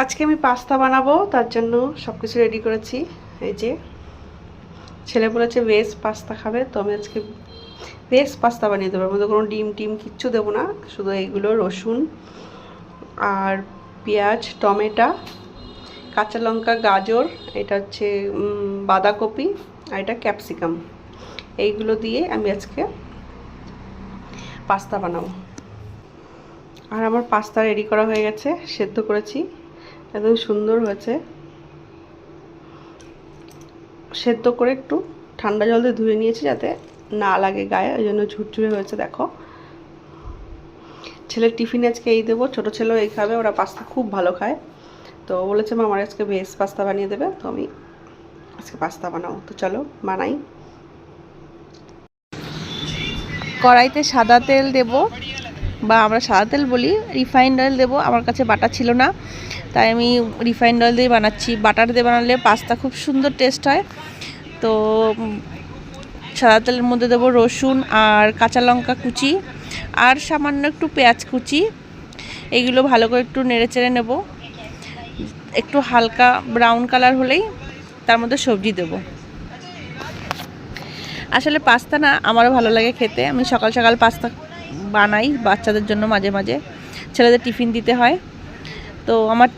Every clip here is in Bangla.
আজকে আমি পাস্তা বানাবো, তার জন্য সব কিছু রেডি করেছি। এই যে ছেলে বলেছে ভেজ পাস্তা খাবে, তো আমি আজকে ভেজ পাস্তা বানিয়ে দেবো। এর মধ্যে কোনো ডিম টিম কিচ্ছু দেবো না, শুধু এইগুলো রসুন আর পেঁয়াজ, টমেটো, কাঁচা লঙ্কা, গাজর, এটা হচ্ছে বাঁধাকপি, আর এটা ক্যাপসিকাম। এইগুলো দিয়ে আমি আজকে পাস্তা বানাবো। আর আমার পাস্তা রেডি করা হয়ে গেছে, সেদ্ধ করেছি, একদম সুন্দর হয়েছে। সেদ্ধ করে একটু ঠান্ডা জল দিয়ে ধুয়ে নিয়েছি যাতে না লাগে গায়ে, ওই জন্য ঝুরঝুরে হয়েছে। দেখো, ছেলের টিফিনে আজকে এই দেবো, ছোটো ছেলেও এই খাবে, ওরা পাস্তা খুব ভালো খায়। তো বলেছে মা আমার আজকে ভেজ পাস্তা বানিয়ে দেবে, তো আমি আজকে পাস্তা বানাবো। তো চলো বানাই। কড়াইতে সাদা তেল দেব, বা আমরা সাদা তেল বলি, রিফাইন্ড অয়েল দেবো। আমার কাছে বাটার ছিল না, তাই আমি রিফাইন্ড অয়েল দিয়ে বানাচ্ছি। বাটার দিয়ে বানালে পাস্তা খুব সুন্দর টেস্ট হয়। তো সাদা তেলের মধ্যে দেবো রসুন আর কাঁচা লঙ্কা কুচি আর সামান্য একটু পেঁয়াজ কুচি। এইগুলো ভালো করে একটু নেড়ে চেড়ে নেব। একটু হালকা ব্রাউন কালার হলেই তার মধ্যে সবজি দেবো। আসলে পাস্তা না আমারও ভালো লাগে খেতে। আমি সকাল সকাল পাস্তা বানাই বাচ্চাদের জন্য, মাঝে মাঝে ছেলেদের টিফিন দিতে হয়। তো আমার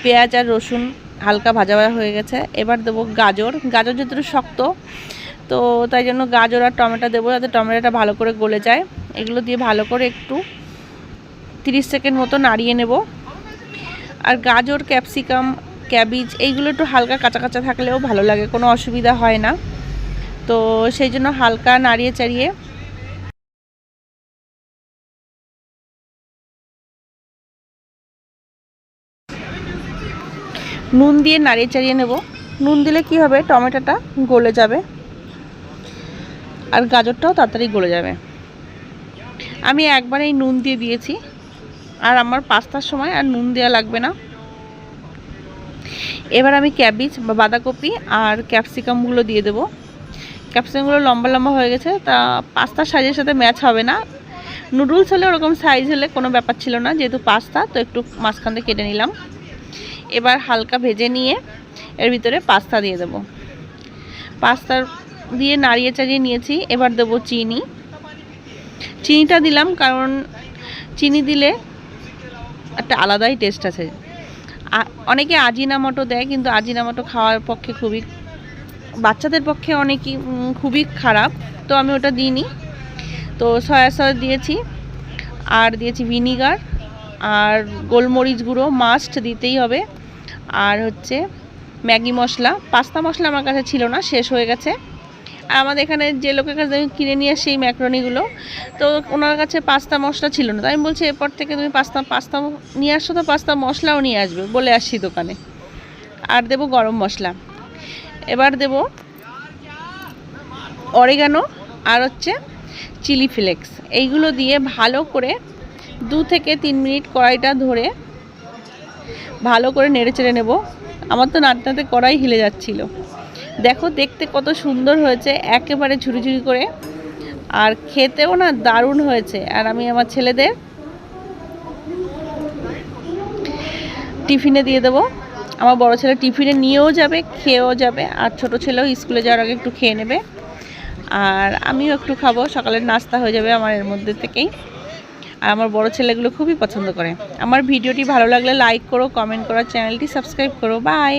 পেঁয়াজ আর রসুন হালকা ভাজা ভাজা হয়ে গেছে। এবার দেবো গাজর। গাজর যেহেতু শক্ত, তো তাই জন্য গাজর আর টমেটো দেবো যাতে টমেটোটা ভালো করে গলে যায়। এগুলো দিয়ে ভালো করে একটু 30 সেকেন্ড মতো নাড়িয়ে নেব। আর গাজর, ক্যাপসিকাম, ক্যাবেজ এইগুলো একটু হালকা কাঁচা কাঁচা থাকলেও ভালো লাগে, কোনো অসুবিধা হয় না। তো সেই জন্য হালকা নাড়িয়ে চাড়িয়ে নুন দিয়ে নাড়িয়ে চাড়িয়ে নেব। নুন দিলে কি হবে, টমেটোটা গলে যাবে আর গাজরটাও তাড়াতাড়ি গলে যাবে। আমি একবারেই নুন দিয়ে দিয়েছি, আর আমার পাস্তার সময় আর নুন দেওয়া লাগবে না। এবার আমি ক্যাবেজ বা বাঁধাকপি আর ক্যাপসিকামগুলো দিয়ে দেবো। ক্যাপসিকামগুলো লম্বা লম্বা হয়ে গেছে, তা পাস্তার সাইজের সাথে ম্যাচ হবে না। নুডলস হলে ওরকম সাইজ হলে কোনো ব্যাপার ছিল না, যেহেতু পাস্তা তো একটু মাঝখান থেকে কেটে নিলাম। এবার হালকা ভেজে নিয়ে এর ভিতরে পাস্তা দিয়ে দেবো। পাস্তা দিয়ে নাড়িয়ে চাড়িয়ে নিয়েছি। এবার দেবো চিনি। চিনিটা দিলাম কারণ চিনি দিলে একটা আলাদাই টেস্ট আছে। অনেকে আজিনামোটো দেয়, কিন্তু আজিনামোটো খাওয়ার পক্ষে বাচ্চাদের পক্ষে অনেকই খুবই খারাপ, তো আমি ওটা দিইনি। তো সয়া সস দিয়েছি, আর দিয়েছি ভিনিগার, আর গোলমরিচ গুঁড়ো মাস্ট দিতেই হবে, আর হচ্ছে ম্যাগি মশলা। পাস্তা মশলা আমার কাছে ছিল না, শেষ হয়ে গেছে। আর আমাদের এখানে যে লোকের কাছে আমি কিনে নিয়ে আসি এই ম্যাকরনিগুলো, তো ওনার কাছে পাস্তা মশলা ছিল না। তাই আমি বলছি এরপর থেকে তুমি পাস্তা নিয়ে আসছো, তো পাস্তা মশলাও নিয়ে আসবে, বলে আসছি দোকানে। আর দেবো গরম মশলা। এবার দেব অরিগানো আর হচ্ছে চিলি ফ্লেক্স। এইগুলো দিয়ে ভালো করে 2 থেকে 3 মিনিট কড়াইটা ধরে ভালো করে নেড়ে চেড়ে নেব। আমার তো নাড়তে কড়াই হিলে যাচ্ছিল। দেখো দেখতে কত সুন্দর হয়েছে, একেবারে ঝুরি ঝুরি করে, আর খেতেও না দারুণ হয়েছে। আর আমি আমার ছেলেদের টিফিনে দিয়ে দেবো। আমার বড় ছেলে টিফিনে নিয়েও যাবে, খেয়েও যাবে, আর ছোট ছেলেও স্কুলে যাওয়ার আগে একটু খেয়ে নেবে, আর আমিও একটু খাবো। সকালের নাস্তা হয়ে যাবে আমার এর মধ্যে থেকেই। আর আমার বড় ছেলেগুলো খুবই পছন্দ করে। আমার ভিডিওটি ভালো লাগলে লাইক করো, কমেন্ট করো, চ্যানেলটি সাবস্ক্রাইব করো। বাই।